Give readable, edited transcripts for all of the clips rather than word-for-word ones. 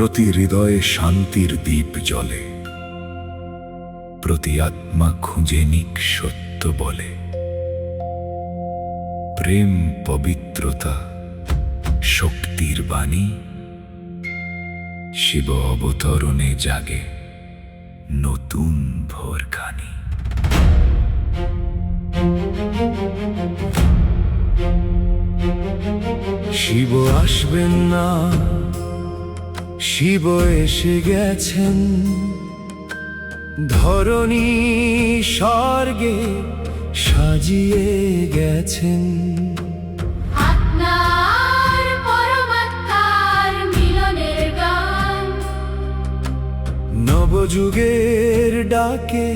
প্রতি হৃদয়ে শান্তির দীপ জ্বলে, প্রতি আত্মা খুঁজে নিক সত্য বলে। প্রেম পবিত্রতা শক্তির বাণী, শিব অবতরণে জাগে নতুন ভোরখানি। শিব আসবেন না, শিব এসে গেছেন, ধরণী স্বর্গে সাজিয়ে গেছেন। আপনার পরমাত্মার মিলনের গান, নবযুগের ডাকে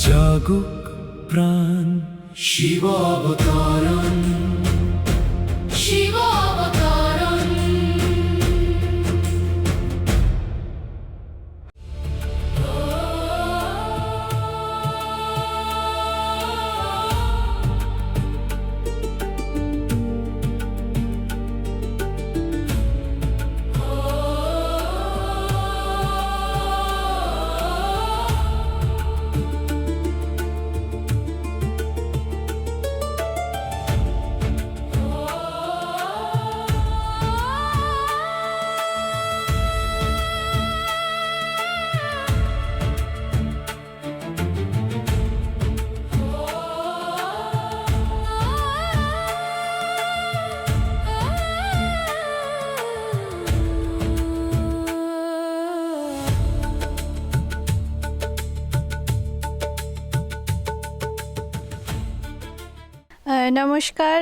জাগুক প্রাণ। শিব অবতরণ, শিব অবতরণ। নমস্কার,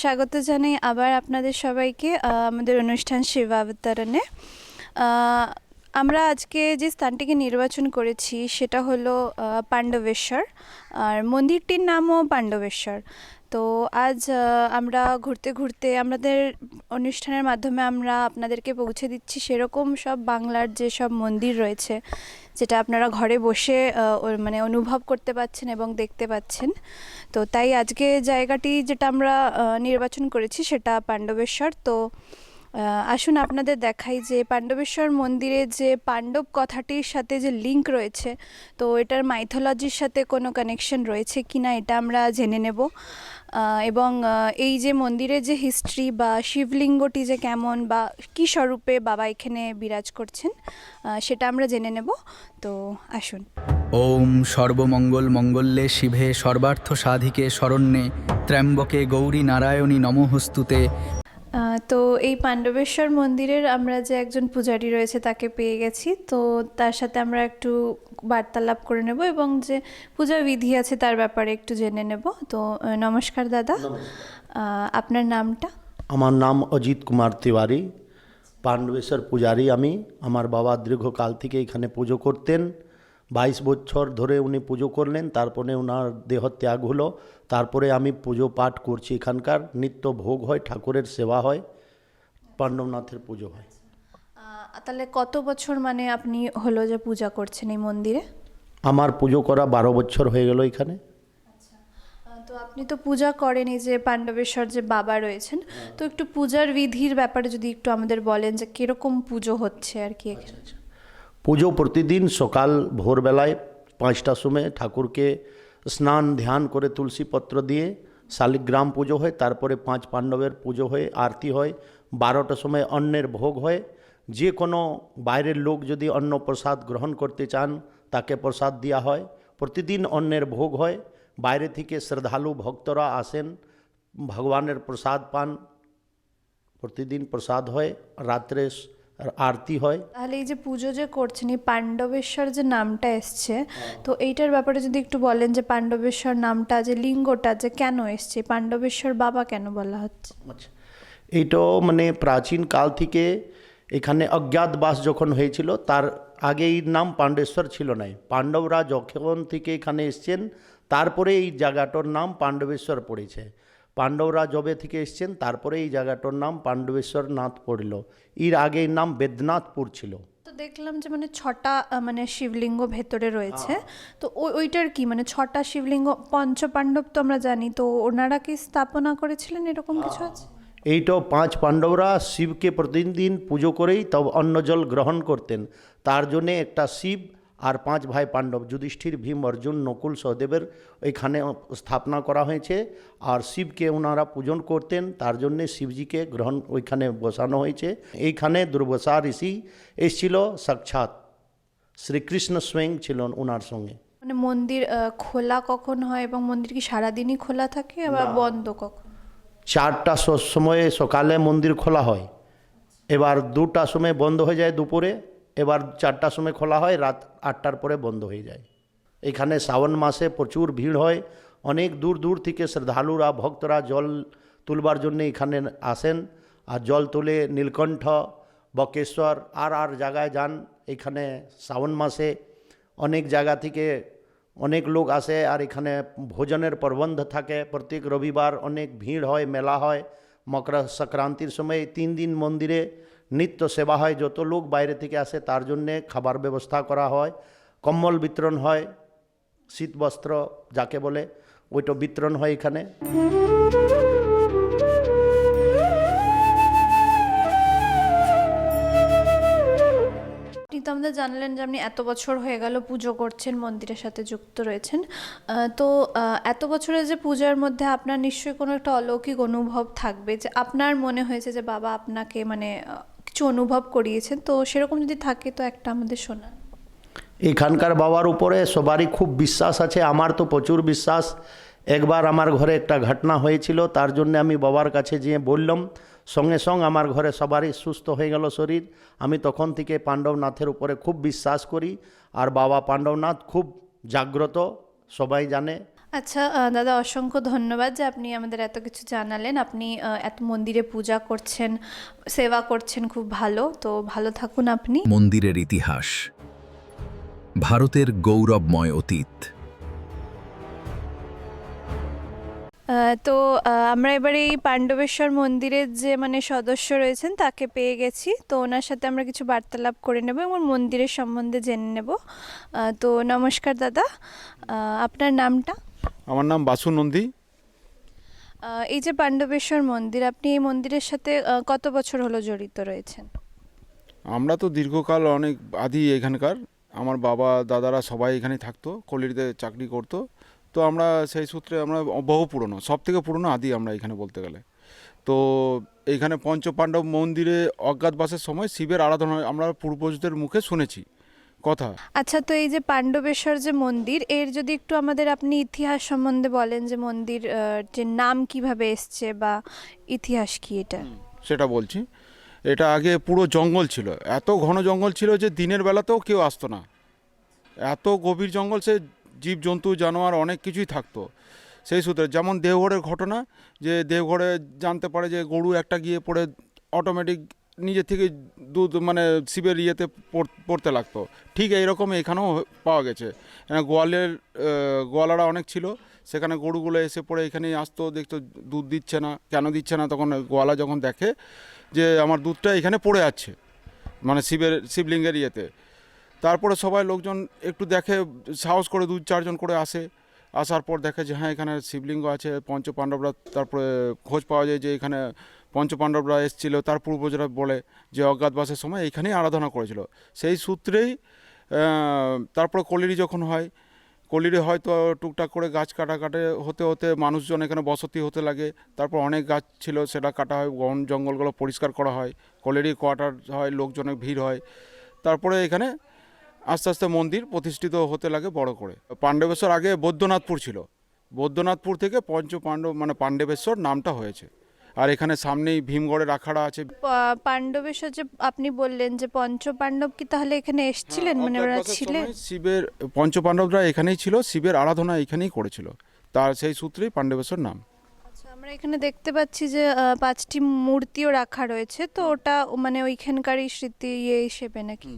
স্বাগত জানাই আবার আপনাদের সবাইকে আমাদের অনুষ্ঠান শিবাবতারণে। আমরা আজকে যে স্থানটিকে নির্বাচন করেছি সেটা হলো পাণ্ডবেশ্বর, আর মন্দিরটির নামও পাণ্ডবেশ্বর। তো আজ আমরা ঘুরতে ঘুরতে আমাদের অনুষ্ঠানের মাধ্যমে আমরা আপনাদেরকে পৌঁছে দিচ্ছি সেরকম সব বাংলার যে সব মন্দির রয়েছে, যেটা আপনারা ঘরে বসে মানে অনুভব করতে পাচ্ছেন এবং দেখতে পাচ্ছেন। তো তাই আজকে জায়গাটি যেটা আমরা নির্বাচন করেছি সেটা পাণ্ডবেশ্বর। তো আসুন আপনাদের দেখাই যে পাণ্ডবেশ্বর মন্দিরে যে পাণ্ডব কথাটির সাথে যে লিঙ্ক রয়েছে, তো এটার মাইথোলজির সাথে কোনো কানেকশন রয়েছে কিনা এটা আমরা জেনে নেব, এবং এই যে মন্দিরের যে হিস্ট্রি বা শিবলিঙ্গটি যে কেমন বা কী স্বরূপে বাবা এখানে বিরাজ করছেন সেটা আমরা জেনে নেব। তো আসুন। ওম সর্বমঙ্গল মঙ্গলে শিবে সর্বার্থ সাধিকে শরণ্যে ত্র্যম্বকে গৌরী নারায়ণী নমঃস্তুতে। তো এই পাণ্ডবেশ্বর মন্দিরের আমরা যে একজন পূজারী রয়েছে তাকে পেয়ে গেছি, তো তার সাথে আমরা একটু বার্তালাপ করে নেব এবং যে পূজা বিধি আছে তার ব্যাপারে একটু জেনে নেব। তো নমস্কার দাদা, আপনার নামটা? আমার নাম অজিত কুমার তিওয়ারি, পাণ্ডবেশ্বর পূজারী আমি। আমার বাবা দীর্ঘকাল থেকে এখানে পুজো করতেন, 22 বছর ধরে উনি পুজো করলেন, তারপরে ওনার দেহ ত্যাগ হলো। তারপরে আমি পুজো পাঠ করছি, এখানকার নিত্য ভোগ হয়, ঠাকুরের সেবা হয়, পাণ্ডবনাথের পুজো হয়। তাহলে কত বছর মানে আপনি হলো যে পূজা করছেন এই মন্দিরে? আমার পুজো করা 12 বছর হয়ে গেল এখানে। তো আপনি তো পূজা করেন এই যে পাণ্ডবেশ্বর যে বাবা রয়েছেন, তো একটু পূজার বিধির ব্যাপারে যদি একটু আমাদের বলেন যে কিরকম পুজো হচ্ছে আর কি এখানে। পুজো প্রতিদিন সকাল ভোরবেলায় 5টার সময় ঠাকুরকে স্নান ধ্যান করে তুলসী পত্র দিয়ে শালিগ্রাম পুজো হয়, তারপরে 5 পাণ্ডবের পুজো হয়, আরতি হয়। 12টার সময় অন্নের ভোগ হয়। যে কোনো বাইরের লোক যদি অন্ন প্রসাদ গ্রহণ করতে চান তাকে প্রসাদ দেওয়া হয়। প্রতিদিন অন্নের ভোগ হয়, বাইরে থেকে শ্রদ্ধালু ভক্তরা আসেন, ভগবানের প্রসাদ পান। প্রতিদিন প্রসাদ হয়, রাত্রে আরতি হয়। তাহলে এই যে পুজো যে করছেন, এই পাণ্ডবেশ্বর যে নামটা এসছে, তো এইটার ব্যাপারে যদি একটু বলেন যে পাণ্ডবেশ্বর নামটা যে লিঙ্গটা যে কেন এসছে, পাণ্ডবেশ্বর বাবা কেন বলা হচ্ছে? আচ্ছা, এইটাও মানে প্রাচীন কাল থেকে এখানে অজ্ঞাতবাস যখন হয়েছিল তার আগে এই নাম পাণ্ডবেশ্বর ছিল না। পাণ্ডবরা যখন থেকে এখানে এসছেন তারপরে এই জায়গাটার নাম পাণ্ডবেশ্বর পড়েছে। পাণ্ডবরা যবে থেকে এসছেন তারপরে এই জায়গাটার নাম পাণ্ডবেশ্বর নাথ পড়ল। এর আগে এর নাম বেদনাথপুর ছিল। তো দেখলাম যে মানে 6টা মানে শিবলিঙ্গ ভেতরে রয়েছে, তো ওইটার কি মানে 6টা শিবলিঙ্গ পঞ্চপাণ্ডব তো আমরা জানি, তো ওনারা কি স্থাপনা করেছিলেন এরকম কিছু আছে? এইটা 5 পাণ্ডবরা শিবকে প্রতিদিন পুজো করেই তব অন্ন জল গ্রহণ করতেন। তার জন্যে একটা শিব আর 5 ভাই পাণ্ডব যুধিষ্ঠির, ভীম, অর্জুন, নকুল, সহদেবের ওইখানে স্থাপনা করা হয়েছে। আর শিবকে ওনারা পূজন করতেন, তার জন্যে শিবজিকে গ্রহণ ওইখানে বসানো হয়েছে। এইখানে দুর্বাসা ঋষি এসেছিল, সাক্ষাৎ শ্রীকৃষ্ণ স্বয়ং ছিলেন ওনার সঙ্গে। মানে মন্দির খোলা কখন হয় এবং মন্দির কি সারাদিনই খোলা থাকে আবার বন্ধ কখন? 4টার সময়ে সকালে মন্দির খোলা হয়, এবার 2টার সময় বন্ধ হয়ে যায় দুপুরে, এবার 4টার সময় খোলা হয়, রাত 8টার পরে বন্ধ হয়ে যায়। এখানে শ্রাবণ মাসে প্রচুর ভিড় হয়, অনেক দূর দূর থেকে শ্রদ্ধালুরা ভক্তরা জল তুলবার জন্য এখানে আসেন, আর জল তুলে নীলকণ্ঠ, বকেশ্বর আর জায়গায় যান। এখানে শ্রাবণ মাসে অনেক জায়গা থেকে অনেক লোক আসে, আর এখানে ভোজনের প্রবন্ধ থাকে। প্রত্যেক রবিবার অনেক ভিড় হয়, মেলা হয়। মকর সংক্রান্তির সময় 3 দিন মন্দিরে নিত্য সেবা হয়। যত লোক বাইরে থেকে আসে তার জন্যে খাবার ব্যবস্থা করা হয়, কম্বল বিতরণ হয়, শীত বস্ত্র যাকে বলে ওইটা বিতরণ হয় এখানে। আপনি তো আমাদের জানালেন যে আপনি এত বছর হয়ে গেল পুজো করছেন, মন্দিরের সাথে যুক্ত রয়েছেন। তো এত বছরের যে পূজার মধ্যে আপনার নিশ্চয়ই কোনো একটা অলৌকিক অনুভব থাকবে, যে আপনার মনে হয়েছে যে বাবা আপনাকে মানে কিছু অনুভব করিয়েছেন। তো সেরকম যদি থাকে তো একটা আমাদের শোনান। এখানকার বাবার উপরে সবারই খুব বিশ্বাস আছে, আমার তো প্রচুর বিশ্বাস। একবার আমার ঘরে একটা ঘটনা হয়েছিল, তার জন্য আমি বাবার কাছে যেয়ে বললাম, সঙ্গে সঙ্গে আমার ঘরে সবারই সুস্থ হয়ে গেল শরীর। আমি তখন থেকে পাণ্ডবনাথের উপরে খুব বিশ্বাস করি, আর বাবা পাণ্ডবনাথ খুব জাগ্রত, সবাই জানে। আচ্ছা দাদা, অসংখ্য ধন্যবাদ যে আপনি আমাদের এত কিছু জানালেন। আপনি এত মন্দিরে পূজা করছেন, সেবা করছেন, খুব ভালো। তো ভালো থাকুন আপনি। মন্দিরের ইতিহাস ভারতের গৌরবময় অতীত। তো আমরা এবারে এই পাণ্ডবেশ্বর মন্দিরের যে মানে সদস্য রয়েছেন তাকে পেয়ে গেছি। তো ওনার সাথে আমরা কিছু বার্তালাপ করে নেব এবং মন্দিরের সম্বন্ধে জেনে নেব। তো নমস্কার দাদা, আপনার নামটা? আমার নাম বাসু নন্দী। এই যে পাণ্ডবেশ্বর মন্দির, আপনি এই মন্দিরের সাথে কত বছর হলো জড়িত রয়েছেন? আমরা তো দীর্ঘকাল অনেক আদি এখানকার, আমার বাবা দাদারা সবাই এখানেই থাকতো, কলিরিতে চাকরি করতো। তো আমরা সেই সূত্রে আমরা বহু পুরনো, সব থেকে পুরনো আদি আমরা এখানে বলতে গেলে। তো এইখানে পঞ্চপাণ্ডব মন্দিরে অজ্ঞাতবাসের সময় শিবের আরাধনা আমরা পূর্বজদের মুখে শুনেছি কথা। আচ্ছা, তো এই যে পাণ্ডবেশ্বর যে মন্দির, এর যদি একটু আমাদের আপনি ইতিহাস সম্বন্ধে বলেন, যে মন্দির যে নাম কিভাবে এসছে বা ইতিহাস কি এটা? সেটা বলছি। এটা আগে পুরো জঙ্গল ছিল, এত ঘন জঙ্গল ছিল যে দিনের বেলাতেও কেউ আসতো না। এত গভীর জঙ্গল, সে জীবজন্তু জানোয়ার অনেক কিছুই থাকতো। সেই সূত্রে যেমন দেওঘরের ঘটনা, যে দেওঘরে জানতে পারে যে গরু একটা গিয়ে পড়ে অটোমেটিক নিজে থেকে দুধ মানে শিবের ইয়েতে পড়তে লাগতো, ঠিক এইরকম এখানেও পাওয়া গেছে। গোয়ালারা অনেক ছিল, সেখানে গরুগুলো এসে পড়ে এখানেই আসতো, দেখতো দুধ দিচ্ছে না, কেন দিচ্ছে না। তখন গোয়ালা যখন দেখে যে আমার দুধটা এখানে পড়ে আছে মানে শিবলিঙ্গের ইয়েতে, তারপরে সবাই লোকজন একটু দেখে, সাহস করে 2-4 জন করে আসে। আসার পর দেখে যে হ্যাঁ এখানে শিবলিঙ্গ আছে, পঞ্চপাণ্ডবরা, তারপরে খোঁজ পাওয়া যায় যে এখানে পঞ্চপাণ্ডবরা এসেছিল, তার পূর্বজরা বলে যে অজ্ঞাতবাসের সময় এইখানেই আরাধনা করেছিল। সেই সূত্রেই তারপরে কলিরি যখন হয়, কলিরি হয়তো টুকটাক করে গাছ কাটে হতে হতে মানুষজন এখানে বসতি হতে লাগে। তারপর অনেক গাছ ছিল, সেটা কাটা হয়, বন জঙ্গলগুলো পরিষ্কার করা হয়, কলিরি কোয়ার্টার হয়, লোকজনের ভিড় হয়। তারপরে এখানে আস্তে আস্তে মন্দির প্রতিষ্ঠিত হতে লাগে বড় করে। পাণ্ডবেশ্বর আগে বৈদ্যনাথপুর ছিল, বৈদ্যনাথপুর থেকে পঞ্চপাণ্ডব মানে পাণ্ডবেশ্বর নামটা হয়েছে। আর এখানে সামনেই ভীমগড়ের আখাড়া আছে। পাণ্ডবেশ্বর যে আপনি বললেন যে পঞ্চপাণ্ডব কি তাহলে এখানে এসেছিলেন, মানে ওরা ছিলেন? শিবের পঞ্চপাণ্ডবরা এখানেই ছিল, শিবের আরাধনা এখানেই করেছিল, তার সেই সূত্রেই পাণ্ডবেশ্বর নাম। আচ্ছা, আমরা এখানে দেখতে পাচ্ছি যে 5টি মূর্তিও রাখা রয়েছে। তো ওটা মানে ওইখানকারই স্মৃতি হিসেবে নাকি?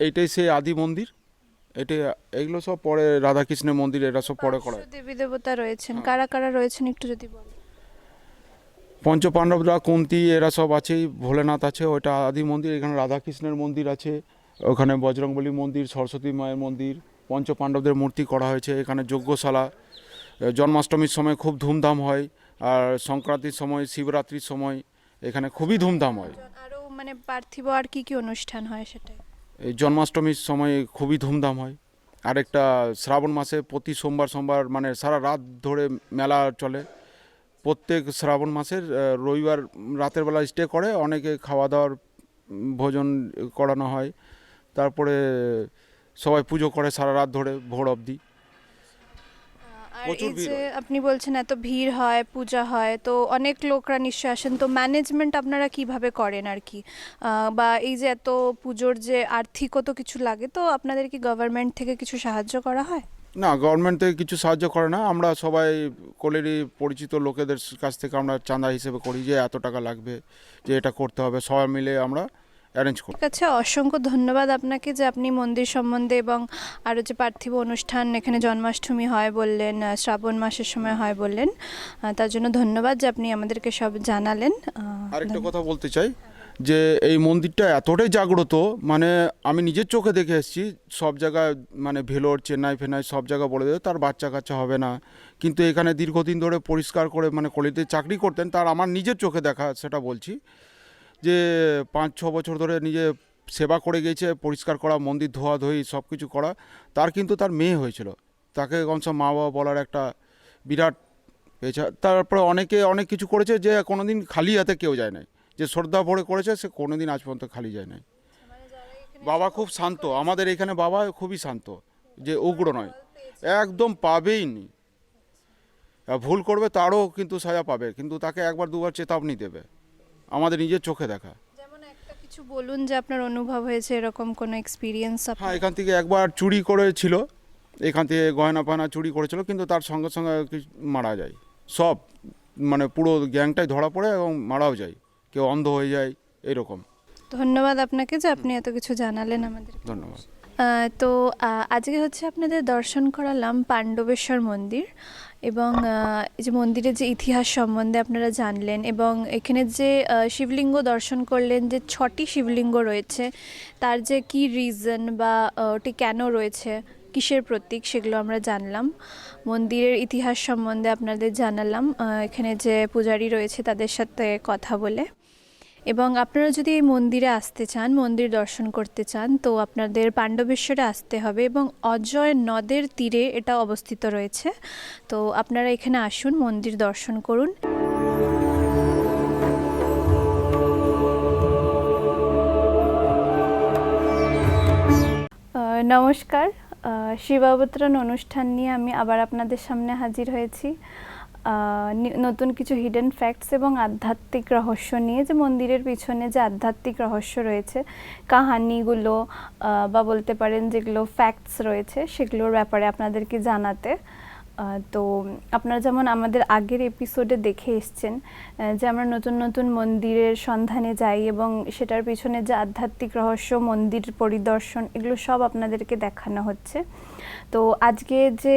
এইটাই সেই আদি মন্দির। এগুলো সব পরে রাধাকৃষ্ণের মন্দির, এরা সব পরে করা। দেবী দেবতা রয়েছেন, কারা কারা রয়েছেন একটু যদি বলেন। পঞ্চপাণ্ডবরা, কুন্তি, এরা সব আছেই, ভোলেনাথ আছে, ওইটা আদি মন্দির। এখানে রাধাকৃষ্ণের মন্দির আছে, ওখানে বজরংবলী মন্দির, সরস্বতী মায়ের মন্দির, পঞ্চপাণ্ডবদের মূর্তি করা হয়েছে। এখানে যজ্ঞশালা জন্মাষ্টমীর সময় খুব ধুমধাম হয়, আর সংক্রান্তির সময়, শিবরাত্রির সময় এখানে খুবই ধুমধাম হয়। আরও মানে পার্থিব আর কি কি অনুষ্ঠান হয় সেটাই? এই জন্মাষ্টমীর সময় খুবই ধুমধাম হয়। আরেকটা শ্রাবণ মাসে প্রতি সোমবার সোমবার মানে সারা রাত ধরে মেলা চলে। প্রত্যেক শ্রাবণ মাসের রবিবার রাতের বেলা স্টে করে, অনেকে খাওয়া দাওয়ার ভোজন করানো হয়। তারপরে সবাই পুজো করে সারা রাত ধরে ভোর অবধি। আর প্রচুর এই ভিড় যে হয়। আপনি বলছেন এত ভিড় হয়, পূজা হয়, তো অনেক লোকরা নিশ্চয় আসেন, তো ম্যানেজমেন্ট আপনারা কিভাবে করেন আর কি? বা এই যে এত পুজোর যে আর্থিকও তো কিছু লাগে, তো আপনাদের কি গভর্নমেন্ট থেকে কিছু সাহায্য করা হয়? না, গভর্নমেন্ট থেকে কিছু সাহায্য করে না। আমরা সবাই কোলেরই পরিচিত লোকেদের কাছ থেকে আমরা চাঁদা হিসেবে করি যে এত টাকা লাগবে, যে এটা করতে হবে, সবাই মিলে আমরা অ্যারেঞ্জ করি। ঠিক আছে, অসংখ্য ধন্যবাদ আপনাকে যে আপনি মন্দির সম্বন্ধে এবং আরও যে পার্থিব অনুষ্ঠান এখানে জন্মাষ্টমী হয় বললেন, শ্রাবণ মাসের সময় হয় বললেন, তার জন্য ধন্যবাদ যে আপনি আমাদেরকে সব জানালেন। আরেকটা কথা বলতে চাই যে এই মন্দিরটা এতটাই জাগ্রত, মানে আমি নিজের চোখে দেখে এসেছি। সব জায়গায় মানে ভেলোর, চেন্নাই ফেনাই সব জায়গা বলে দেবে তার বাচ্চা কাচ্চা হবে না, কিন্তু এখানে দীর্ঘদিন ধরে পরিষ্কার করে মানে কলিতে চাকরি করতেন, তার আমার নিজের চোখে দেখা সেটা বলছি, যে 5-6 বছর ধরে নিজে সেবা করে গেছে, পরিষ্কার করা, মন্দির ধোয়াধুয়ি সব কিছু করা। তার কিন্তু তার মেয়ে হয়েছিল, তাকে কমসে কম মা বাবা বলার একটা বিরাট পেয়েছে। তারপরে অনেকে অনেক কিছু করেছে যে কোনোদিন খালি হাতে কেউ যায় নাই, যে শ্রদ্ধা ভরে করেছে সে কোনোদিন আজ পর্যন্ত খালি যায় নাই। বাবা খুব শান্ত, আমাদের এখানে বাবা খুবই শান্ত, যে উগ্র নয়, একদম পাবেই নি। ভুল করবে তারও কিন্তু সাজা পাবে, কিন্তু তাকে একবার দুবার চেতাবনী দেবে, আমাদের নিজের চোখে দেখা। যেমন একটা কিছু বলুন যে আপনার অনুভব হয়েছে এরকম কোনো এক্সপিরিয়েন্স হ্যাঁ, এখান থেকে একবার চুরি করেছিল, এখান থেকে গয়না ফয়না চুরি করেছিল, কিন্তু তার সঙ্গে সঙ্গে মারা যায় সব, মানে পুরো গ্যাংটাই ধরা পড়ে এবং মারাও যায়, কেউ অন্ধ হয়ে যায় এরকম। ধন্যবাদ আপনাকে যে আপনি এত কিছু জানালেন আমাদের। ধন্যবাদ। তো আজকে হচ্ছে আপনাদের দর্শন করালাম পাণ্ডবেশ্বর মন্দির, এবং এই যে মন্দিরের যে ইতিহাস সম্বন্ধে আপনারা জানলেন, এবং এখানে যে শিবলিঙ্গ দর্শন করলেন, যে 6টি শিবলিঙ্গ রয়েছে তার যে কি রিজন বা ওটি কেন রয়েছে, কিসের প্রতীক, সেগুলো আমরা জানলাম। মন্দিরের ইতিহাস সম্বন্ধে আপনাদের জানালাম এখানে যে পূজারী রয়েছে তাদের সাথে কথা বলে। এবং আপনারা যদি এই মন্দিরে আসতে চান, মন্দির দর্শন করতে চান, তো আপনাদের পাণ্ডবেশ্বরে আসতে হবে, এবং অজয় নদের তীরে এটা অবস্থিত রয়েছে। তো আপনারা এখানে আসুন, মন্দির দর্শন করুন। নমস্কার, শিবাবতরণ অনুষ্ঠান নিয়ে আমি আবার আপনাদের সামনে হাজির হয়েছি নতুন কিছু হিডেন ফ্যাক্টস এবং আধ্যাত্মিক রহস্য নিয়ে, যে মন্দিরের পিছনে যে আধ্যাত্মিক রহস্য রয়েছে, কাহানিগুলো বা বলতে পারেন যেগুলো ফ্যাক্টস রয়েছে সেগুলোর ব্যাপারে আপনাদেরকে জানাতে। তো আপনারা যেমন আমাদের আগের এপিসোডে দেখে এসছেন যে আমরা নতুন নতুন মন্দিরের সন্ধানে যাই, এবং সেটার পিছনে যে আধ্যাত্মিক রহস্য, মন্দির পরিদর্শন, এগুলো সব আপনাদেরকে দেখানো হচ্ছে। তো আজকে যে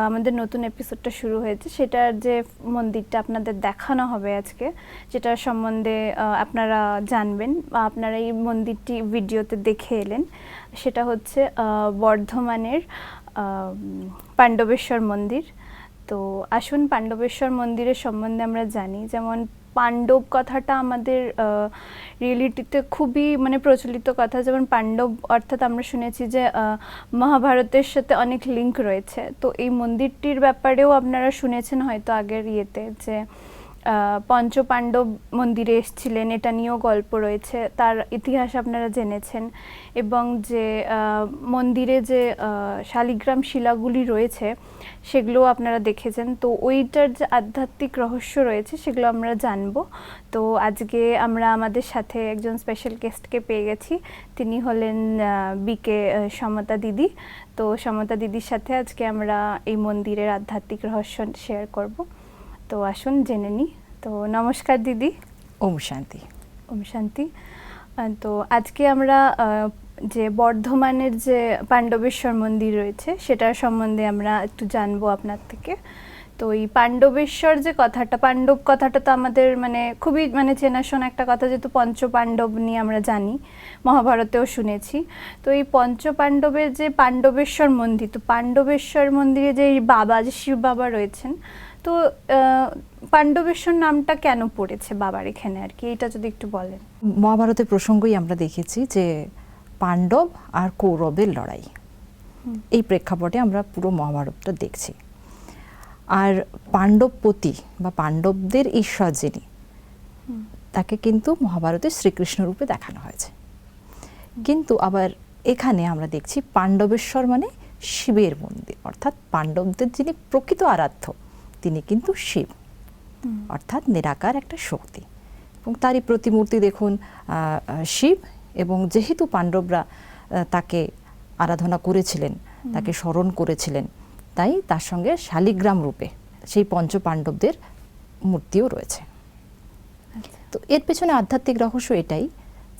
আমাদের নতুন এপিসোডটা শুরু হয়েছে, সেটার যে মন্দিরটা আপনাদের দেখানো হবে আজকে, যেটার সম্বন্ধে আপনারা জানবেন বা আপনারা এই মন্দিরটি ভিডিওতে দেখে এলেন, সেটা হচ্ছে বর্ধমানের পাণ্ডবেশ্বর মন্দির। তো আসুন পাণ্ডবেশ্বর মন্দিরের সম্বন্ধে আমরা জানি। যেমন পাণ্ডব কথাটা আমাদের রিয়েলিটিতে খুবই মানে প্রচলিত কথা। যেমন পাণ্ডব অর্থাৎ আমরা শুনেছি যে মহাভারতের সাথে অনেক লিঙ্ক রয়েছে। তো এই মন্দিরটির ব্যাপারেও আপনারা শুনেছেন হয়তো আগের ইয়েতে, যে পঞ্চপাণ্ডব মন্দিরে এসেছিলেন, এটা নিয়েও গল্প রয়েছে, তার ইতিহাস আপনারা জেনেছেন। এবং যে মন্দিরে যে শালিগ্রাম শিলাগুলি রয়েছে সেগুলো আপনারা দেখেছেন। তো ওইটার যে আধ্যাত্মিক রহস্য রয়েছে সেগুলো আমরা জানবো। তো আজকে আমরা আমাদের সাথে একজন স্পেশাল গেস্টকে পেয়ে গেছি, তিনি হলেন বিকে সমতা দিদি। তো সমতা দিদির সাথে আজকে আমরা এই মন্দিরের আধ্যাত্মিক রহস্য শেয়ার করব। তো আসুন জেনে নিই। তো নমস্কার দিদি। ওম শান্তি। ওম শান্তি। তো আজকে আমরা যে বর্ধমানের যে পাণ্ডবেশ্বর মন্দির রয়েছে সেটার সম্বন্ধে আমরা একটু জানবো আপনার থেকে। তো এই পাণ্ডবেশ্বর যে কথাটা, পাণ্ডব কথাটা তো আমাদের মানে খুবই মানে চেনাশোনা একটা কথা, যেহেতু পঞ্চপাণ্ডব নিয়ে আমরা জানি, মহাভারতেও শুনেছি। তো এই পঞ্চপাণ্ডবের যে পাণ্ডবেশ্বর মন্দির, তো পাণ্ডবেশ্বর মন্দিরে যে বাবা, যে শিব বাবা রয়েছেন, তো পাণ্ডবেশ্বর নামটা কেন পড়েছে বাবার এখানে আর কি, এটা যদি একটু বলেন। মহাভারতের প্রসঙ্গই আমরা দেখেছি যে পাণ্ডব আর কৌরবের লড়াই, এই প্রেক্ষাপটে আমরা পুরো মহাভারতটা দেখছি। আর পাণ্ডবপতি বা পাণ্ডবদের ঈশ্বর যিনি, তাকে কিন্তু মহাভারতে শ্রীকৃষ্ণ রূপে দেখানো হয়েছে। কিন্তু আবার এখানে আমরা দেখছি পাণ্ডবেশ্বর মানে শিবের মন্দির, অর্থাৎ পাণ্ডবদের যিনি প্রকৃত আরাধ্য তিনি কিন্তু শিব, অর্থাৎ নিরাকার একটা শক্তি। এবং তারই প্রতিমূর্তি দেখুন শিব, এবং যেহেতু পাণ্ডবরা তাকে আরাধনা করেছিলেন, তাকে স্মরণ করেছিলেন, তাই তার সঙ্গে শালিগ্রাম রূপে সেই পঞ্চপাণ্ডবদের মূর্তিও রয়েছে। তো এর পেছনে আধ্যাত্মিক রহস্য এটাই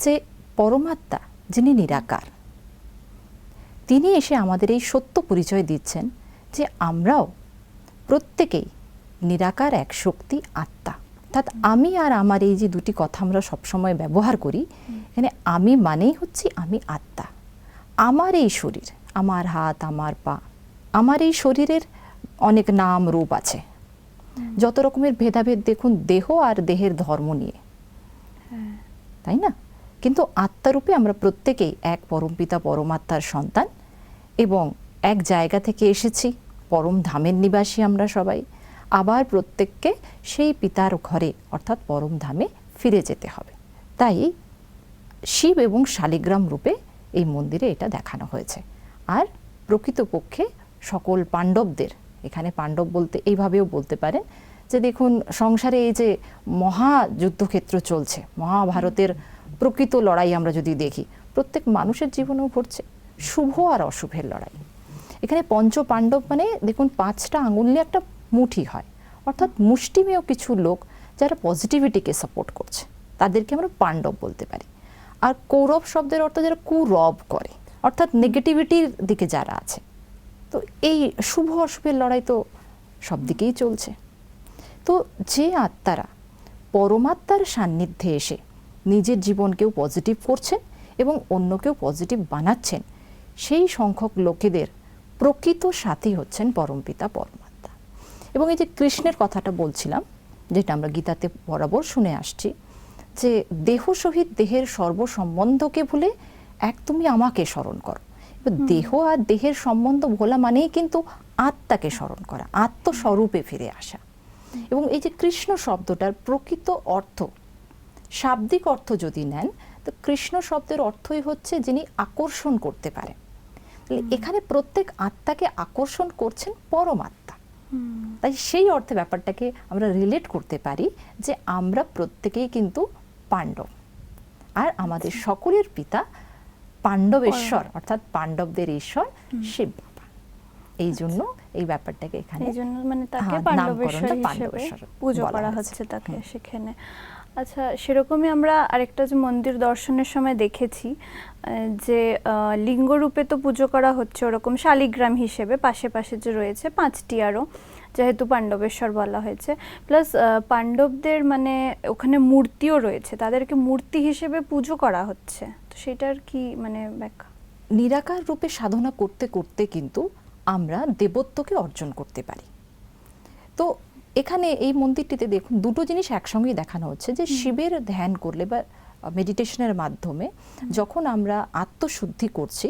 যে পরমাত্মা যিনি নিরাকার, তিনি এসে আমাদের এই সত্য পরিচয় দিচ্ছেন যে আমরাও প্রত্যেকেই নিরাকার এক শক্তি আত্মা। অর্থাৎ আমি আর আমার, এই যে দুটি কথা আমরা সবসময় ব্যবহার করি, এখানে আমি মানেই হচ্ছে আমি আত্মা। আমার এই শরীর, আমার হাত, আমার পা, আমার এই শরীরের অনেক নাম রূপ আছে, যত রকমের ভেদাভেদ দেখুন দেহ আর দেহের ধর্ম নিয়ে, তাই না? কিন্তু আত্মারূপে আমরা প্রত্যেকেই এক পরমপিতা পরমাত্মার সন্তান, এবং এক জায়গা থেকে এসেছি, পরম ধামের নিবাসী আমরা সবাই। আবার প্রত্যেককে সেই পিতার ঘরে অর্থাৎ পরম ধামে ফিরে যেতে হবে। তাই শিব এবং শালিগ্রাম রূপে এই মন্দিরে এটা দেখানো হয়েছে। আর প্রকৃতপক্ষে সকল পাণ্ডবদের, এখানে পাণ্ডব বলতে এইভাবেও বলতে পারেন যে দেখুন সংসারে এই যে মহাযুদ্ধক্ষেত্র চলছে, মহাভারতের প্রকৃত লড়াই আমরা যদি দেখি, প্রত্যেক মানুষের জীবনেও ঘটছে শুভ আর অশুভের লড়াই। এখানে পঞ্চ পাণ্ডব মানে দেখুন 5টা আঙুল নিয়ে একটা মুঠি হয়, অর্থাৎ মুষ্টিমেয় কিছু লোক যারা পজিটিভিটিকে সাপোর্ট করছে, তাদেরকে আমরা পাণ্ডব বলতে পারি। আর কৌরব শব্দের অর্থ যারা কুরব করে, অর্থাৎ নেগেটিভিটির দিকে যারা আছে। তো এই শুভ অশুভের লড়াই তো সব দিকেই চলছে। তো যে আত্মারা পরমাত্মার সান্নিধ্যে এসে নিজের জীবনকেও পজিটিভ করছেন এবং অন্যকেও পজিটিভ বানাচ্ছেন, সেই সংখ্যক লোকেদের প্রকৃত সাথী হচ্ছেন পরমপিতা পরমাত্মা। এবং এই যে কৃষ্ণের কথাটা বলছিলাম, যেটা আমরা গীতাতে বরাবর শুনে আসছি, যে দেহ সহিত দেহের সর্বসম্বন্ধকে ভুলে এক তুমি আমাকে স্মরণ করো। এবার দেহ আর দেহের সম্বন্ধ ভোলা মানেই কিন্তু আত্মাকে স্মরণ করা, আত্মস্বরূপে ফিরে আসা। এবং এই যে কৃষ্ণ শব্দটার প্রকৃত অর্থ, শাব্দিক অর্থ যদি নেন, তো কৃষ্ণ শব্দের অর্থই হচ্ছে যিনি আকর্ষণ করতে পারেন। এখানে প্রত্যেক আত্মাকে আকর্ষণ করছেন পরমাত্মা। তাই সেই অর্থে ব্যাপারটাকে আমরা রিলেট করতে পারি যে আমরা প্রত্যেকেই কিন্তু পাণ্ডব, আর আমাদের সকলের পিতা পাণ্ডবেশ্বর, অর্থাৎ পাণ্ডবদের ঈশ্বর শিব বাবা। এই জন্য এই ব্যাপারটাকে এখানে এই জন্য মানে তাকে পাণ্ডবেশ্বর হিসেবে পুজো করা হচ্ছে তাকে সেখানে। আচ্ছা, সেরকমই আমরা আরেকটা যে মন্দির দর্শনের সময় দেখেছি যে লিঙ্গরূপে তো পুজো করা হচ্ছে, ওরকম শালিগ্রাম হিসেবে পাশে পাশে যে রয়েছে 5টি, আরও যেহেতু পাণ্ডবেশ্বর বলা হয়েছে, প্লাস পাণ্ডবদের মানে ওখানে মূর্তিও রয়েছে, তাদেরকে মূর্তি হিসেবে পুজো করা হচ্ছে। তো সেটার কি মানে ব্যাখ্যা? নিরাকার রূপে সাধনা করতে করতে কিন্তু আমরা দেবত্বকে অর্জন করতে পারি। তো এখানে এই মন্দিরটিতে দেখুন দুটো জিনিস একসঙ্গেই দেখানো হচ্ছে, যে শিবের ধ্যান করলে বা মেডিটেশনের মাধ্যমে যখন আমরা আত্মশুদ্ধি করছি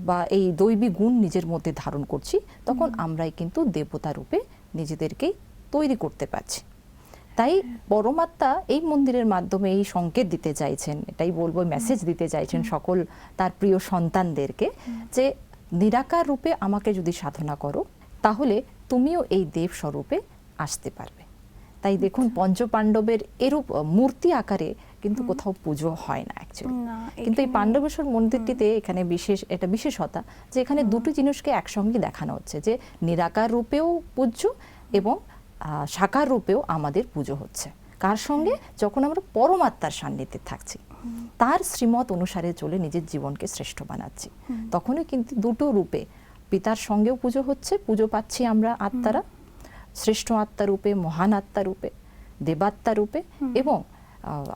বা এই দৈবী গুণ নিজের মধ্যে ধারণ করছি, তখন আমরাই কিন্তু দেবতা রূপে নিজেদেরকেই তৈরি করতে পারছি। তাই পরমাত্মা এই মন্দিরের মাধ্যমে এই সংকেত দিতে চাইছেন, এটাই বলবো, মেসেজ দিতে চাইছেন সকল তার প্রিয় সন্তানদেরকে, যে নিরাকার রূপে আমাকে যদি সাধনা করো তাহলে তুমিও এই দেব স্বরূপে আসতে পারবে। তাই দেখুন পঞ্চপাণ্ডবের এরূপ মূর্তি আকারে কিন্তু কোথাও পুজো হয় না অ্যাকচুয়ালি, কিন্তু এই পাণ্ডবেশ্বর মন্দিরটিতে এখানে এটা বিশেষতা যে এখানে দুটো জিনিসকে একসঙ্গে দেখানো হচ্ছে, যে নিরাকার রূপেও পূজ্য এবং সাকার রূপেও আমাদের পুজো হচ্ছে। কার সঙ্গে? যখন আমরা পরমাত্মার সান্নিধ্যে থাকছি, তার শ্রীমত অনুসারে চলে নিজের জীবনকে শ্রেষ্ঠ বানাচ্ছি, তখনই কিন্তু দুটো রূপে পিতার সঙ্গেও পুজো হচ্ছে, পুজো পাচ্ছি আমরা আত্মারা, শ্রেষ্ঠ আত্মা রূপে, মহান আত্মা রূপে, দেবাত্মা রূপে, এবং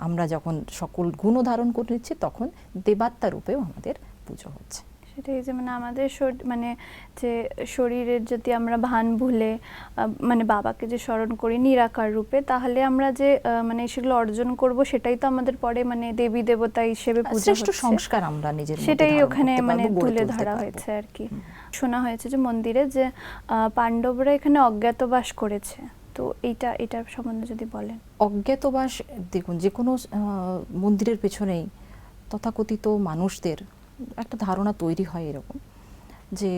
আমরা যখন সকল গুণ ধারণ করে নিচ্ছি তখন দেবাত্মা রূপেও আমাদের পুজো হচ্ছে। সেটাই যে মানে আমাদের মানে যে শরীরের যদি আমরা ভান ভুলে মানে বাবাকে যে স্মরণ করি নিরাকার রূপে, তাহলে আমরা যে মানে সেগুলো অর্জন করব, সেটাই তো আমাদের পরে মানে দেবী দেবতা হিসেবে পূজা শ্রেষ্ঠ হচ্ছে। সংস্কার আমরা নিজের মধ্যে সেটাই ধারণ ওখানে করতে মানে পারবো, গড়ে তুলে তুলতে ধরা পারবো। হয়েছে আর কি। শোনা হয়েছে যে মন্দিরে যে পাণ্ডবরা এখানে অজ্ঞাতবাস করেছে, তো এটার সম্বন্ধে যদি বলেন। অজ্ঞাতবাস, দেখুন যে কোনো মন্দিরের পেছনেই তথাকথিত মানুষদের একটা ধারণা তৈরি হয় এরকম যে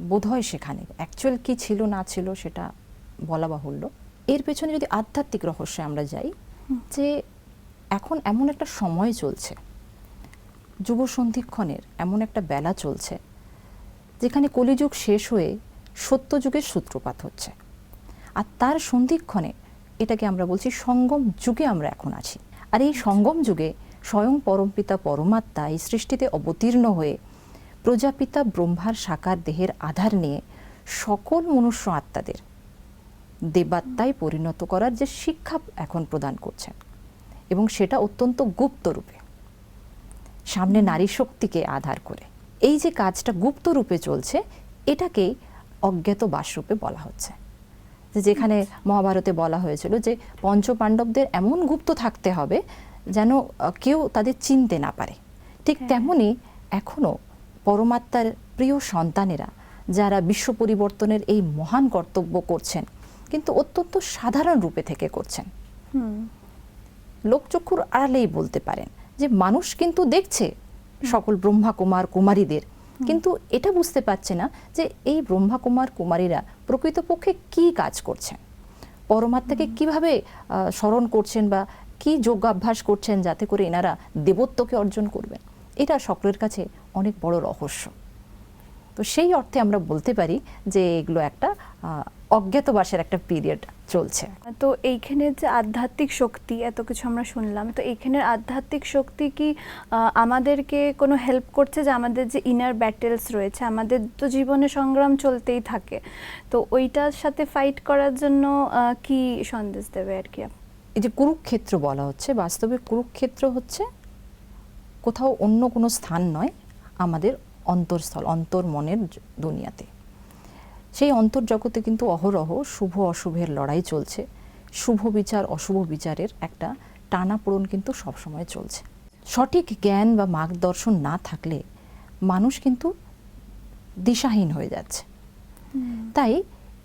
বোধহয় সেখানে অ্যাকচুয়াল কি ছিল না ছিল সেটা বলা বাহুল্য। এর পেছনে যদি আধ্যাত্মিক রহস্যে আমরা যাই, যে এখন এমন একটা সময় চলছে, যুব সন্ধিক্ষণের এমন একটা বেলা চলছে যেখানে কলিযুগ শেষ হয়ে সত্যযুগের সূত্রপাত হচ্ছে। আর তার সন্ধিক্ষণে এটাকে আমরা বলছি সঙ্গম যুগে আমরা এখন আছি। আর এই সঙ্গম যুগে স্বয়ং পরমপিতা পরমাত্মা এই সৃষ্টিতে অবতীর্ণ হয়ে প্রজাপিতা ব্রহ্মার সাকার দেহের আধার নিয়ে সকল মনুষ্য আত্মাদের দেবাত্মায় পরিণত করার যে শিক্ষা এখন প্রদান করছেন, এবং সেটা অত্যন্ত গুপ্ত রূপে, সামনে নারী শক্তিকে আধার করে এই যে কাজটা গুপ্ত রূপে চলছে, এটাকেই অজ্ঞাতবাস রূপে বলা হচ্ছে। যেখানে মহাভারতে বলা হয়েছিল যে পঞ্চপাণ্ডবদের এমন গুপ্ত থাকতে হবে যেন কেউ তাদের চিনতে না পারে। ঠিক তেমনি এখনো পরমাত্মার প্রিয় সন্তানেরা যারা বিশ্ব পরিবর্তনের এই মহান কর্তব্য করছেন, কিন্তু অত্যন্ত সাধারণ রূপে থেকে করছেন। লোকচক্ষুর আড়ালেই বলতে পারেন যে মানুষ কিন্তু দেখছে সকল ব্রহ্মা কুমার কুমারীদের, কিন্তু এটা বুঝতে পারছে না যে এই ব্রহ্মা কুমার কুমারীরা প্রকৃতপক্ষে কি কাজ করছেন, পরমাত্মাকে কিভাবে স্মরণ করছেন বা কি যোগাভ্যাস করছেন যাতে করে এনারা দেবত্বকে অর্জন করবেন। এটা সকলের কাছে অনেক বড় রহস্য। তো সেই অর্থে আমরা বলতে পারি যে এগুলো একটা অজ্ঞাতবাসের একটা পিরিয়ড চলছে। তো এইখানে যে আধ্যাত্মিক শক্তি, এত কিছু আমরা শুনলাম, তো এইখানের আধ্যাত্মিক শক্তি কি আমাদেরকে কোনো হেল্প করছে? যে আমাদের যে ইনার ব্যাটেলস রয়েছে, আমাদের তো জীবনে সংগ্রাম চলতেই থাকে, তো ওইটার সাথে ফাইট করার জন্য কি সন্দেশ দেবে আর কি? এই যে কুরুক্ষেত্র বলা হচ্ছে, বাস্তবে কুরুক্ষেত্র হচ্ছে কোথাও অন্য কোনো স্থান নয়, আমাদের অন্তরস্থল, অন্তর মনের দুনিয়াতে। সেই অন্তর্জগতে কিন্তু অহরহ শুভ অশুভের লড়াই চলছে, শুভ বিচার অশুভ বিচারের একটা টানাপোড়েন কিন্তু সবসময় চলছে। সঠিক জ্ঞান বা মার্গদর্শন না থাকলে মানুষ কিন্তু দিশাহীন হয়ে যাচ্ছে। তাই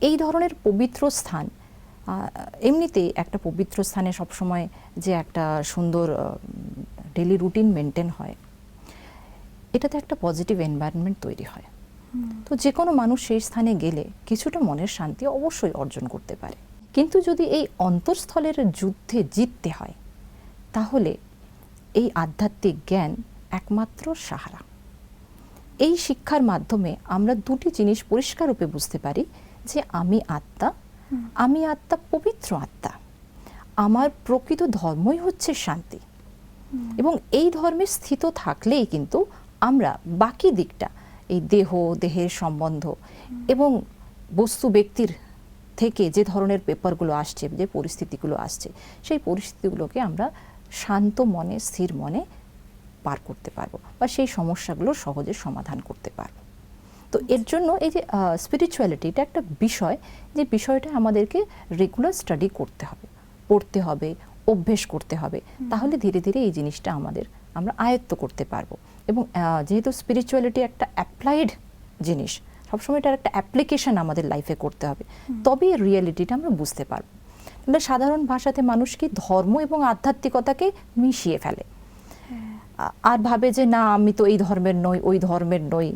এই ধরনের পবিত্র স্থান, এমনিতেই একটা পবিত্র স্থানে সবসময় যে একটা সুন্দর ডেলি রুটিন মেনটেন হয়, এটাতে একটা পজিটিভ এনভায়রনমেন্ট তৈরি হয়। তো যে কোনো মানুষ সেই স্থানে গেলে কিছুটা মনের শান্তি অবশ্যই অর্জন করতে পারে। কিন্তু যদি এই অন্তঃস্থলের যুদ্ধে জিততে হয়, তাহলে এই আধ্যাত্মিক জ্ঞান একমাত্র সাহারা। এই শিক্ষার মাধ্যমে আমরা দুটি জিনিস পরিষ্কার রূপে বুঝতে পারি যে আমি আত্মা, আমি আত্মা পবিত্র আত্মা, আমার প্রকৃত ধর্মই হচ্ছে শান্তি, এবং এই ধর্মে স্থিত থাকলেই কিন্তু আমরা বাকি দিকটা, এই দেহ, দেহের সম্বন্ধ এবং বস্তু ব্যক্তির থেকে যে ধরনের পেপারগুলো আসছে, যে পরিস্থিতিগুলো আসছে, সেই পরিস্থিতিগুলোকে আমরা শান্ত মনে, স্থির মনে পার করতে পারবো বা সেই সমস্যাগুলো সহজে সমাধান করতে পারবো। তো এর জন্য এই যে স্পিরিচুয়ালিটি, এটা একটা বিষয়, যে বিষয়টা আমাদেরকে রেগুলার স্টাডি করতে হবে, পড়তে হবে, অভ্যেস করতে হবে, তাহলে ধীরে ধীরে এই জিনিসটা আমরা আয়ত্ত করতে পারবো। এবং যেহেতু স্পিরিচুয়ালিটি একটা অ্যাপ্লাইড জিনিস, সবসময় এটার একটা অ্যাপ্লিকেশন আমাদের লাইফে করতে হবে, তবে রিয়েলিটিটা আমরা বুঝতে পারবো। কিন্তু সাধারণ ভাষাতে মানুষ কি ধর্ম এবং আধ্যাত্মিকতাকে মিশিয়ে ফেলে, আর ভাবে যে না আমি তো এই ধর্মের নই, ওই ধর্মের নই,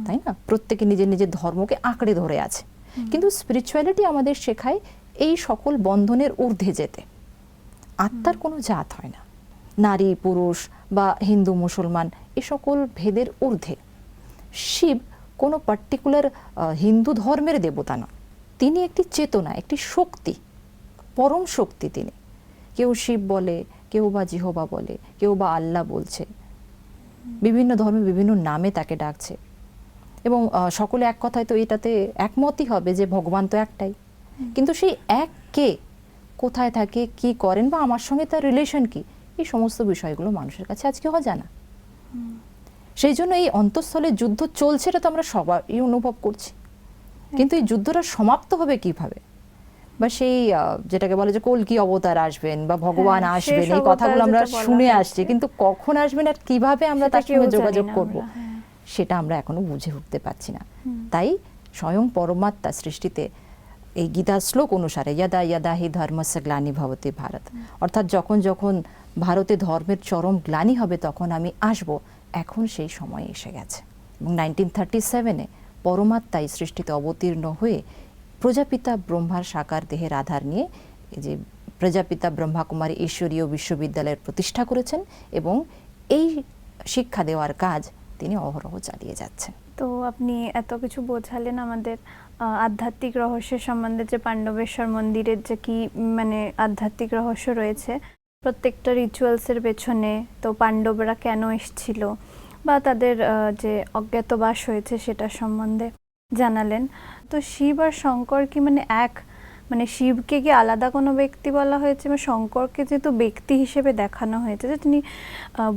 তাই না? প্রত্যেকে নিজের নিজের ধর্মকে আঁকড়ে ধরে আছে। কিন্তু স্পিরিচুয়ালিটি আমাদের শেখায় এই সকল বন্ধনের ঊর্ধ্বে যেতে। আত্মার কোনো জাত হয় না, নারী পুরুষ বা হিন্দু মুসলমান এ সকল ভেদের ঊর্ধ্বে। শিব কোনো পার্টিকুলার হিন্দু ধর্মের দেবতা নয়, তিনি একটি চেতনা, একটি শক্তি, পরম শক্তি তিনি। কেউ শিব বলে, কেউ বা জিহোবা বলে, কেউ বা আল্লাহ বলছে, বিভিন্ন ধর্মে বিভিন্ন নামে তাকে ডাকছে, এবং সকলে এক কথায় তো এটাতে একমতই হবে যে ভগবান তো একটাই। কিন্তু সেই এক কে, কোথায় থাকে, কি করেন, বা আমার সঙ্গে তার রিলেশন কি, এই সমস্ত বিষয়গুলো মানুষের কাছে আজকে অজানা। সেই জন্য এই অন্তঃস্থলে যুদ্ধ চলছে, এটা তো আমরা সবাই অনুভব করছি, কিন্তু এই যুদ্ধটা সমাপ্ত হবে কিভাবে, বা সেই যেটাকে বলে যে কল্কি অবতার আসবেন বা ভগবান হ্যাঁ, আসবেন, শেষ এই কথাগুলো অবতার আমরা যেটা বলা শুনে হয়েছে। আসছি, কিন্তু কখন আসবেন আর কিভাবে আমরা তার সেটা কেউ সঙ্গে জানি যোগাযোগ না করব, আমরা, হ্যাঁ। সেটা আমরা এখনো বুঝে উঠতে পারছি না। তাই স্বয়ং পরমাত্মা সৃষ্টিতে এই গীতা শ্লোক অনুসারে যদা যদা হি ধর্মস্য গ্লানি ভবতি ভারত, অর্থাৎ যখন যখন ভারতে ধর্মের চরম গ্লানি হবে তখন আমি আসব, এখন সেই সময় এসে গেছে। এবং 1937-এ পরমাত্মা এই সৃষ্টিতে অবতীর্ণ হয়ে প্রজাপিতা ব্রহ্মার সাকার দেহের আধার নিয়ে এই যে প্রজাপিতা ব্রহ্মাকুমারী ঈশ্বরীয় বিশ্ববিদ্যালয়ের প্রতিষ্ঠা করেছেন, এবং এই শিক্ষা দেওয়ার কাজ তিনি অহরহ চালিয়ে যাচ্ছেন। তো আপনি এত কিছু বোঝালেন আমাদের আধ্যাত্মিক রহস্যের সম্বন্ধে, যে পাণ্ডবেশ্বর মন্দিরের যে কি মানে আধ্যাত্মিক রহস্য রয়েছে প্রত্যেকটা রিচুয়ালসের পেছনে, তো পাণ্ডবরা কেন এসেছিল বা তাদের যে অজ্ঞাতবাস হয়েছে সেটার সম্বন্ধে জানালেন। তো শিব আর শঙ্কর কি মানে এক, মানে শিবকে কি আলাদা কোনো ব্যক্তি বলা হয়েছে, বা শঙ্করকে যেহেতু ব্যক্তি হিসেবে দেখানো হয়েছে যে তিনি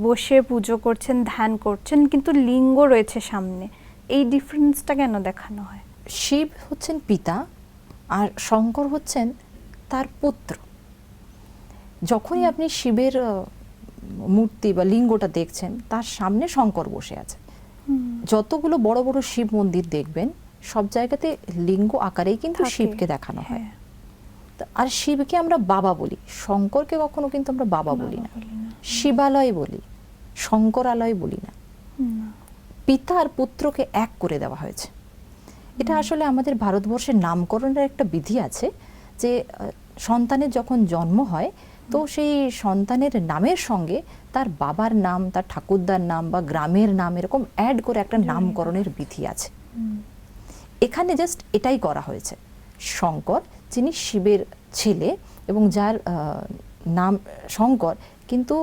বসে পুজো করছেন, ধ্যান করছেন, কিন্তু লিঙ্গ রয়েছে সামনে, এই ডিফারেন্সটা কেন দেখানো হয়? শিব হচ্ছেন পিতা আর শঙ্কর হচ্ছেন তার পুত্র। যখনই আপনি শিবের মূর্তি বা লিঙ্গটা দেখছেন, তার সামনে শঙ্কর বসে আছে। যতগুলো বড় বড় শিব মন্দির দেখবেন সব জায়গাতে লিঙ্গ আকারেই কিন্তু থাকে, শিবকে দেখানো হয়। হ্যাঁ। আর শিবকে আমরা বাবা বলি, শঙ্করকে কখনো কিন্তু আমরা বাবা বলি না, শিবালয় বলি, শঙ্করালয় বলি না। পিতা আর পুত্রকে এক করে দেওয়া হয়েছে। এটা আসলে আমাদের ভারতবর্ষের নামকরণের একটা বিধি আছে, যে সন্তানের যখন জন্ম হয় তো সেই সন্তানের নামের সঙ্গে তার বাবার নাম, তার ঠাকুরদার নাম বা গ্রামের নাম এরকম অ্যাড করে একটা নামকরণের বিধি আছে। এখানে জাস্ট এটাই করা হয়েছে। শঙ্কর যিনি শিবের ছেলে এবং যার নাম শঙ্কর, কিন্তু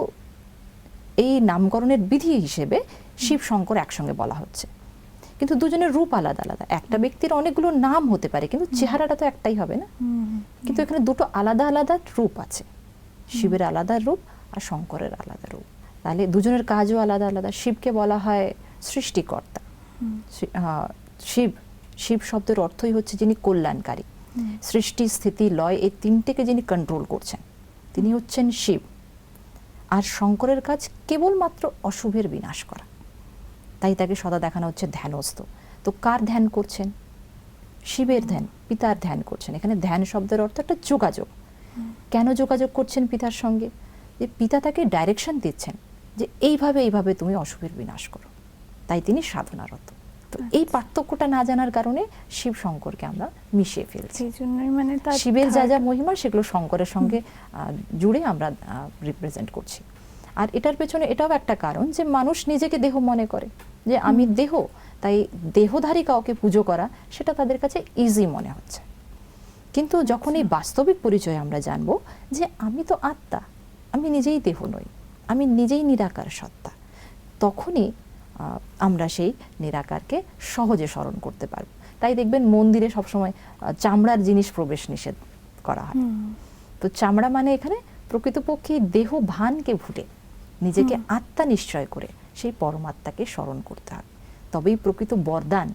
এই নামকরণের বিধি হিসেবে শিব শঙ্কর একসঙ্গে বলা হচ্ছে, কিন্তু দুজনের রূপ আলাদা আলাদা। একটা ব্যক্তির অনেকগুলো নাম হতে পারে কিন্তু চেহারাটা তো একটাই হবে না, কিন্তু এখানে দুটো আলাদা আলাদা রূপ আছে, শিবের আলাদা রূপ আর শঙ্করের আলাদা রূপ। তাহলে দুজনের কাজও আলাদা আলাদা। শিবকে বলা হয় সৃষ্টিকর্তা, শিব শিব শব্দের অর্থই হচ্ছে যিনি কল্যাণকারী, সৃষ্টি স্থিতি লয় এই তিনটেকে যিনি কন্ট্রোল করছেন তিনি হচ্ছেন শিব। আর শঙ্করের কাজ কেবলমাত্র অশুভের বিনাশ করা, তাই তাকে সদা দেখানো হচ্ছে ধ্যানস্থ। তো কার ধ্যান করছেন? শিবের ধ্যান, পিতার ধ্যান করছেন। এখানে ধ্যান শব্দের অর্থ একটা যোগাযোগ। কেন যোগাযোগ করছেন পিতার সঙ্গে? যে পিতা তাকে ডাইরেকশন দিচ্ছেন যে এইভাবে এইভাবে তুমি অশুভের বিনাশ করো, তাই তিনি সাধনারত। তো এই পার্থক্যটা না জানার কারণে শিব শঙ্করকে আমরা মিশিয়ে ফেলছি। সেই জন্যই মানে তার শিবের যা যা মহিমা সেগুলো শঙ্করের সঙ্গে জুড়ে আমরা রিপ্রেজেন্ট করছি। আর এটার পেছনে এটাও একটা কারণ যে মানুষ নিজেকে দেহ মনে করে, যে আমি দেহ, তাই দেহধারী কাউকে পুজো করা সেটা তাদের কাছে ইজি মনে হচ্ছে। কিন্তু যখন এই বাস্তবিক পরিচয় আমরা জানবো যে আমি তো আত্মা, আমি নিজেই দেহ নই, আমি নিজেই নিরাকার সত্তা, তখনই আমরা সেই নিরাকারকে সহজে স্মরণ করতে পারবো। তাই দেখবেন মন্দিরে সবসময় চামড়ার জিনিস প্রবেশ নিষেধ করা হয়। তো চামড়া মানে এখানে প্রকৃতপক্ষে দেহ ভানকে ভুলে নিজেকে আত্মা নিশ্চয় করে সেই পরমাত্মাকে স্মরণ করতে হবে, তবেই প্রকৃত বরদান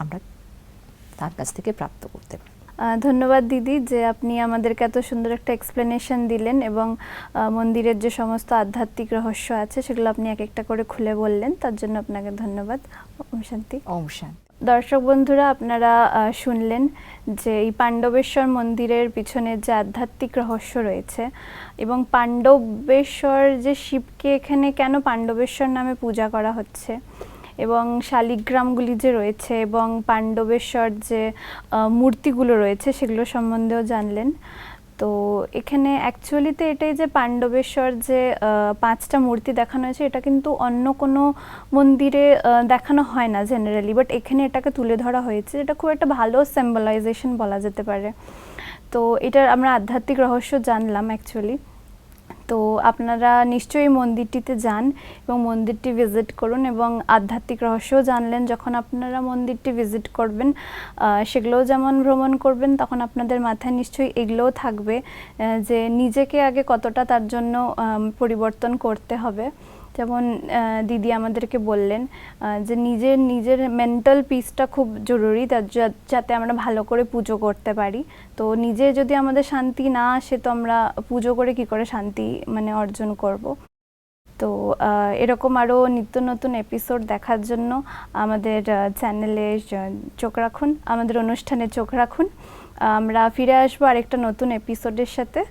আমরা তার কাছ থেকে প্রাপ্ত করতে পারি। ধন্যবাদ দিদি, যে আপনি আমাদেরকে এত সুন্দর একটা এক্সপ্লেনেশন দিলেন এবং মন্দিরের যে সমস্ত আধ্যাত্মিক রহস্য আছে সেগুলো আপনি এক একটা করে খুলে বললেন, তার জন্য আপনাকে ধন্যবাদ। ওম শান্তি। ওম শান্তি। দর্শক বন্ধুরা, আপনারা শুনলেন যে এই পাণ্ডবেশ্বর মন্দিরের পিছনের যে আধ্যাত্মিক রহস্য রয়েছে এবং পাণ্ডবেশ্বর যে শিবকে এখানে কেন পাণ্ডবেশ্বর নামে পূজা করা হচ্ছে, এবং শালিগ্রামগুলি যে রয়েছে এবং পাণ্ডবেশ্বর যে মূর্তিগুলো রয়েছে সেগুলো সম্বন্ধেও জানলেন। তো এখানে অ্যাকচুয়ালিতে এটাই যে পাণ্ডবেশ্বর যে 5টা মূর্তি দেখানো হয়েছে, এটা কিন্তু অন্য কোনো মন্দিরে দেখানো হয় না জেনারেলি, বাট এখানে এটাকে তুলে ধরা হয়েছে, এটা খুব একটা ভালো সিম্বলাইজেশন বলা যেতে পারে। তো এটার আমরা আধ্যাত্মিক রহস্য জানলাম অ্যাকচুয়ালি। তো আপনারা নিশ্চয়ই মন্দিরটিতে যান এবং মন্দিরটি ভিজিট করুন, এবং আধ্যাত্মিক রহস্যও জানলেন। যখন আপনারা মন্দিরটি ভিজিট করবেন সেগুলোও যেমন ভ্রমণ করবেন, তখন আপনাদের মাথায় নিশ্চয়ই এগুলোও থাকবে যে নিজেকে আগে কতটা তার জন্য পরিবর্তন করতে হবে, যেমন দিদি আমাদেরকে বললেন যে নিজের মেন্টাল পিসটা খুব জরুরি, যাতে আমরা ভালো করে পুজো করতে পারি। তো নিজে যদি আমাদের শান্তি না আসে তো আমরা পুজো করে কি করে শান্তি মানে অর্জন করব। তো এরকম আরও নিত্য নতুন এপিসোড দেখার জন্য আমাদের চ্যানেলে চোখ রাখুন, আমাদের অনুষ্ঠানে চোখ রাখুন। আমরা ফিরে আসবো আরেকটা নতুন এপিসোডের সাথে।